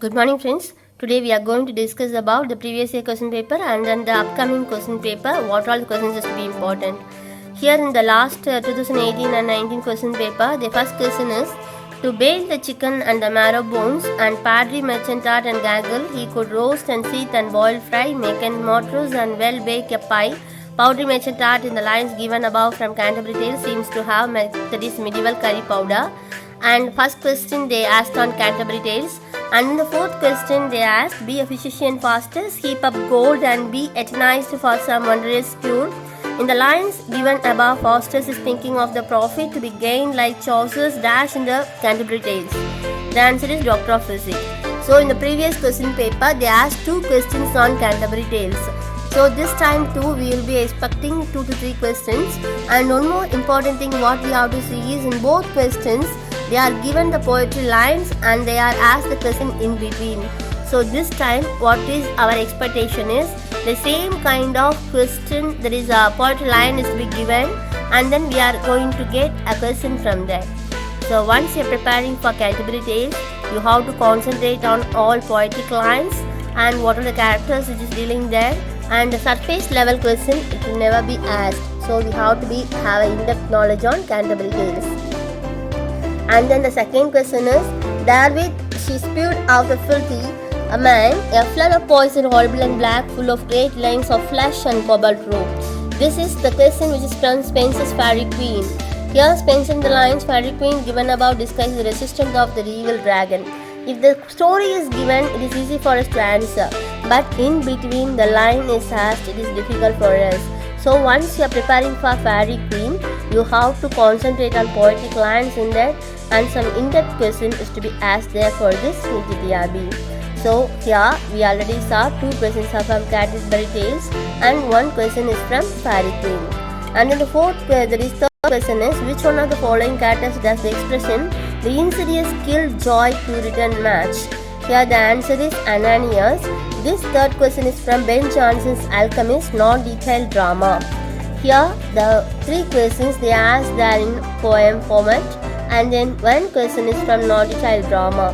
Good morning friends. Today we are going to discuss about the previous year question paper and then the upcoming question paper, what all the questions is to be important. Here in the last 2018 and 19 question paper, the first question is, to bale the chicken and the marrow bones and padre merchantat and gaggle, he could roast and seethe and boil fry, make and mortars and well bake a pie. Powdery merchantat in the lines given above from Canterbury Tales seems to have Methodist medieval curry powder. And first question they asked on Canterbury Tales. And in the fourth question they asked, be a physician fastest, heap up gold and be eternized for some wondrous cure. In the lines given above, Faustus is thinking of the profit to be gained like Chaucer's dash in the Canterbury Tales. The answer is Doctor of Physic. So in the previous question paper they asked two questions on Canterbury Tales. So this time too we will be expecting 2 to 3 questions, and one more important thing what we have to see is in both questions they are given the poetry lines and they are asked the question in between. So this time what is our expectation is the same kind of question, there is a poetry line is to be given and then we are going to get a question from there. So once you are preparing for Canterbury Tales, you have to concentrate on all poetic lines and what are the characters which is dealing there, and the surface level question it will never be asked. So we have to have an in-depth knowledge on Canterbury Tales. And then the second question is, therewith she spewed out a filthy a man, a flood of poison horrible and black, full of great lengths of flesh and cobalt rope. This is the question which is from Spenser's Fairy Queen. Here Spenser in the lines Fairy Queen given above describes the resistance of the evil dragon. If the story is given, it is easy for us to answer, but in between the line is asked, it is difficult for us. So once you are preparing for Fairy Queen, you have to concentrate on poetic lines in that, and some in-depth question is to be asked there for this TRB. So here we already saw 2 questions are from Canterbury Tales and 1 question is from Fairy Queen. And then the third question is, which one of the following characters does the expression the insidious kill joy to return match? Here the answer is Ananias. This third question is from Ben Jonson's Alchemist, non-detailed drama. Here the 3 questions they asked are in poem format, and then 1 question is from non-detailed drama.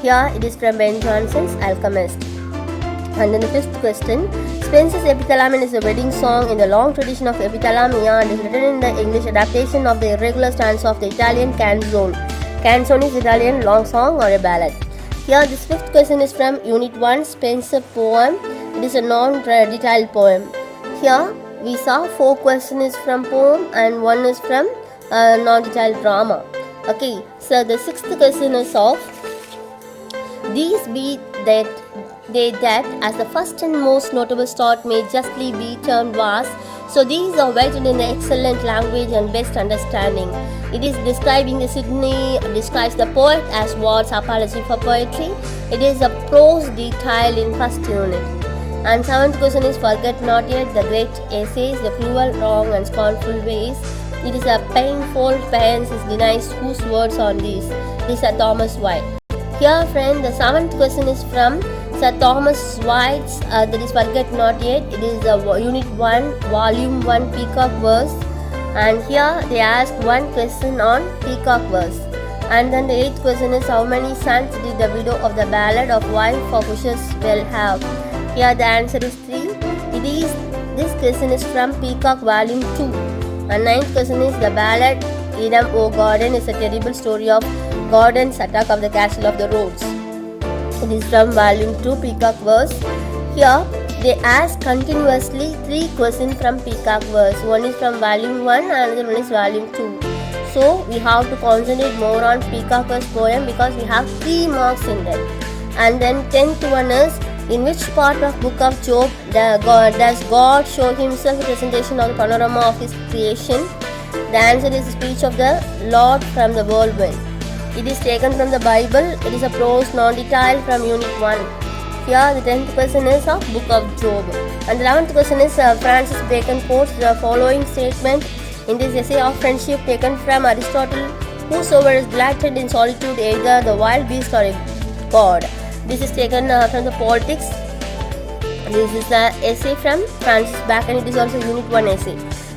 Here it is from Ben Jonson's Alchemist. And then the 5th question, Spenser's Epithalamion is a wedding song in the long tradition of epithalamia and is written in the English adaptation of the irregular stanza of the Italian canzone. Canzone is Italian long song or a ballad. Here this 5th question is from Unit 1 Spenser poem. It is a non-detailed poem. Here we saw 4 questions from poem and 1 is from non-detailed drama. Okay, so the 6th question is of, these be that they that as the first and most notable start may justly be termed vast. So these are weighted in the excellent language and best understanding. It is describing the Sydney, describes the poet as Ward's apology for poetry. It is a prose detail in first unit. And 7th question is, forget not yet the great essays, the cruel, wrong and scornful ways. It is a painful pains is denies whose words on these. This is Thomas White. Here friend, the 7th question is from Sir Thomas White's, that is forget not yet. It is Unit 1, Volume 1, Peacock verse. And here they asked 1 question on Peacock verse. And then the 8th question is, how many sons did the widow of the ballad of Wife of Ushers well have? Here the answer is 3. This question is from Peacock Volume 2. And 9th question is, the ballad Edom O Gordon is a terrible story of Gordon's attack of the Castle of the Rhodes. It is from Volume 2 Peacock verse. Here they ask continuously 3 questions from Peacock verse. One is from Volume 1 and another one is Volume 2. So we have to concentrate more on Peacock verse poem because we have 3 marks in that. And then 10th one is, in which part of Book of Job does God show himself a presentation of the panorama of his creation? The answer is the speech of the Lord from the whirlwind. It is taken from the Bible. It is a prose non-detailed from Unit 1. Here the 10th question is of Book of Job. And the 11th question is Francis Bacon quotes the following statement in this essay of friendship taken from Aristotle: whosoever is delighted in solitude, either the wild beast or a god. This is taken from the Politics. This is the essay from Francis Bacon. It is also Unit 1 essay.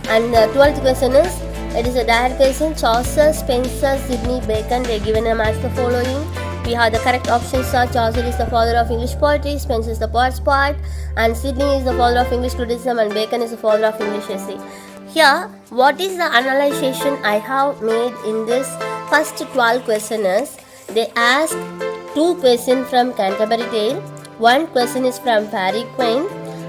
And the 12th question is, it is a direct question. Chaucer, Spenser, Sidney, Bacon, they are given them as the following. We have the correct options are Chaucer is the father of English poetry, Spenser is the poet's poet, and Sidney is the father of English criticism, and Bacon is the father of English essay. Here, what is the analyzation I have made in this first 12 questionnaires? They ask 2 questions from Canterbury Tale, 1 question is from Fairy Queen,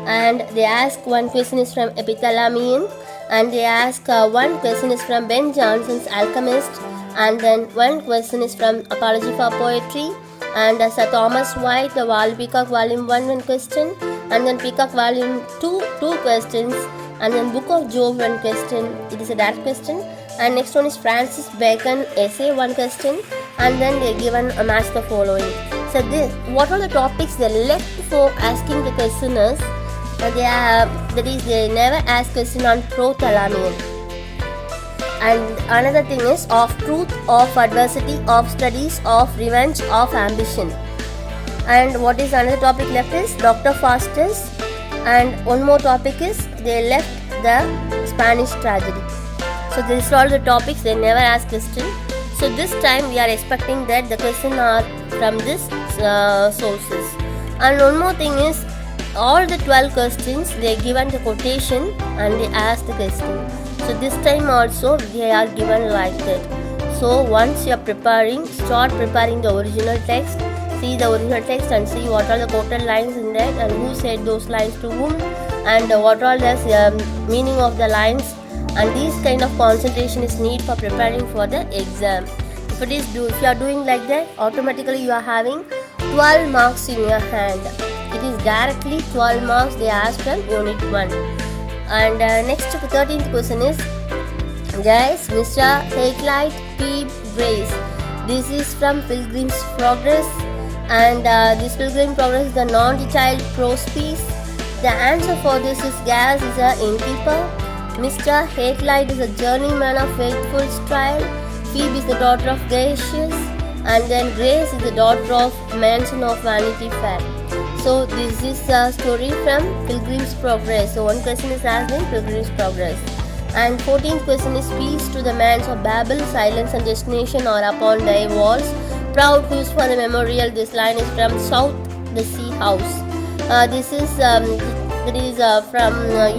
and they ask 1 question is from Epithalamion, and they ask 1 question is from Ben Jonson's Alchemist, and then 1 question is from Apology for Poetry, and Sir Thomas White, the Peacock Volume 1 question, and then Peacock Volume 2 questions, and then Book of Job 1 question, it is a direct question, and next one is Francis Bacon essay 1 question, and then they given a match the following. So what are the topics they left for asking the questioners? They never ask question on prothalamion. And another thing is of truth, of adversity, of studies, of revenge, of ambition. And what is another topic left is Dr. Faustus, and one more topic is they left the Spanish tragedy. So these are all the topics they never ask question. So this time we are expecting that the question are from this sources. And one more thing is all the 12 questions they given the quotation and they ask the question. So this time also they are given like that. So once you are preparing, start preparing the original text, see the original text and see what are the quoted lines in that and who said those lines to whom and what are the meaning of the lines, and this kind of concentration is needed for preparing for the exam. If you are doing like that, automatically you are having 12 marks in your hand. It is directly 12 marks they ask from unit 1. And next 13th question is guys, Mr. Haycliffe P. Brace. This is from Pilgrim's Progress, and this Pilgrim's Progress is the non-detailed prose piece. The answer for this is Gas is a innkeeper. Mr. Haycliffe is a journeyman of faithful trial. Phoebe is the daughter of Gracious, and then Grace is the daughter of Manson of Vanity Fair. So this is a story from Pilgrim's Progress. So one question is asked in Pilgrim's Progress. And 14th question is Peace to the Mans of Babel, Silence and Destination are upon thy walls. Proud who's for the memorial. This line is from South the Sea House. This is from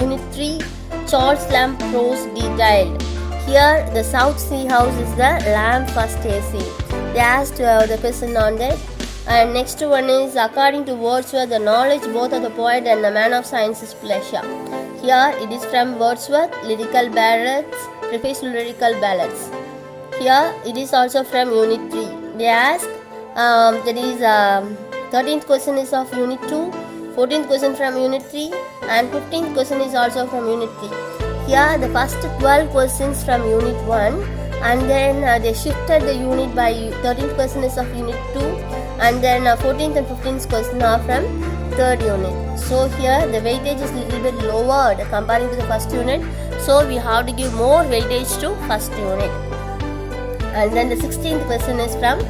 Unit 3, Charles Lamb Prose Detailed. Here the South Sea House is the Lamb first essay. They asked the question on that. And next one is according to Wordsworth, the knowledge both of the poet and the man of science is pleasure. Here it is from Wordsworth, Lyrical Ballads, Preface to Lyrical Ballads. Here it is also from Unit 3. They ask, 13th question is of Unit 2, 14th question from Unit 3, and 15th question is also from Unit 3. Here the first 12 questions from Unit 1, and then they shifted the unit by 13th question is of Unit 2, and then 14th and 15th question are from 3rd unit. So here the weightage is little bit lowered comparing to the first unit, so we have to give more weightage to first unit. And then the 16th question is from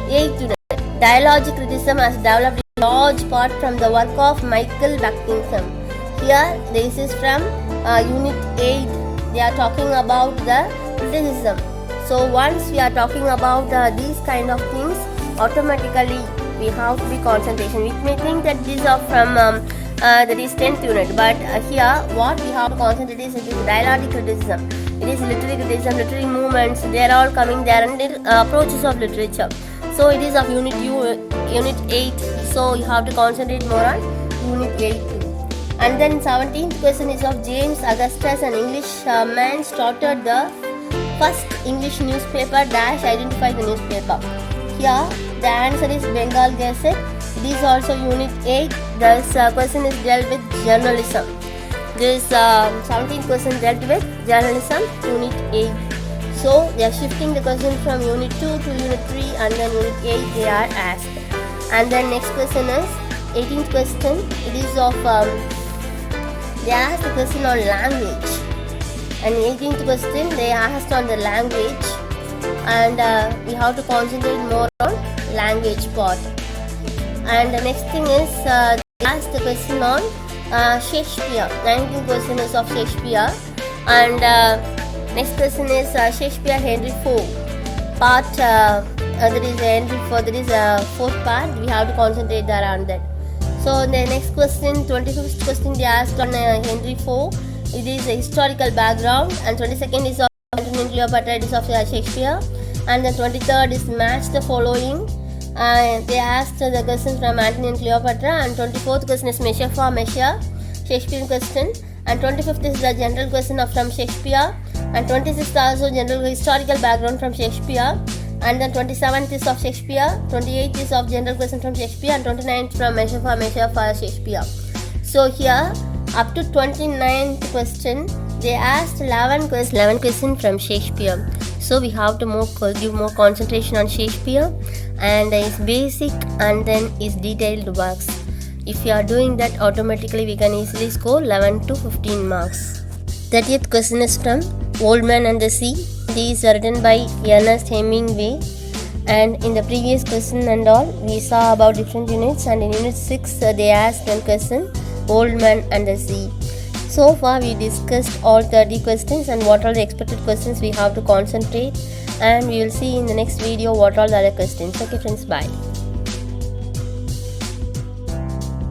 8th unit. Dialogic criticism has developed a large part from the work of Michael Buckingham. Here this is from Unit 8. They are talking about the criticism. So once we are talking about these kind of things, automatically we have to be concentration. We may think that these are from that is 10th unit, but here what we have to concentrate is it is dialogic criticism. It is literary criticism, literary movements. They are all coming there under approaches of literature. So it is of Unit 8. So you have to concentrate more on Unit 8 too. And then 17th question is of James Augustus, an English man started the first English newspaper dash identify the newspaper. Here the answer is Bengal Gazette. It is also Unit 8. This question is dealt with journalism. This 17th question dealt with journalism, Unit 8. So they are shifting the question from Unit 2 to Unit 3, and then Unit 8 they are asked. And then next question is 18th question. It is of they asked the question on language, and 18th question they asked on the language, and we have to concentrate more on language part. And the next thing is they asked the question on Shakespeare. 19th question is of Shakespeare, and next question is Shakespeare Henry IV part there is entry for there is a fourth part. We have to concentrate around that. So the next question, 25th question, they asked on Henry IV. It is a historical background, and 22nd is of Antony and Cleopatra. It is of Shakespeare, and the 23rd is match the following. They asked the question from Antony and Cleopatra, and 24th question is measure for measure, Shakespearean question, and 25th is the general question from Shakespeare, and 26th also general historical background from Shakespeare, and then 27th is of Shakespeare, 28th is of general question from Shakespeare, and 29th from measure for Shakespeare. So here up to 29th question they asked 11 question from Shakespeare. So we have to give more concentration on Shakespeare and his basic and then his detailed works. If you are doing that, automatically we can easily score 11 to 15 marks. 30th question is from Old Man and the Sea. These are written by Ernest Hemingway. And in the previous question and all, we saw about different units, and in unit 6 they asked one question, Old Man and the Sea. So far we discussed all 30 questions and what are the expected questions we have to concentrate, and we will see in the next video what are the other questions. Okay friends, bye.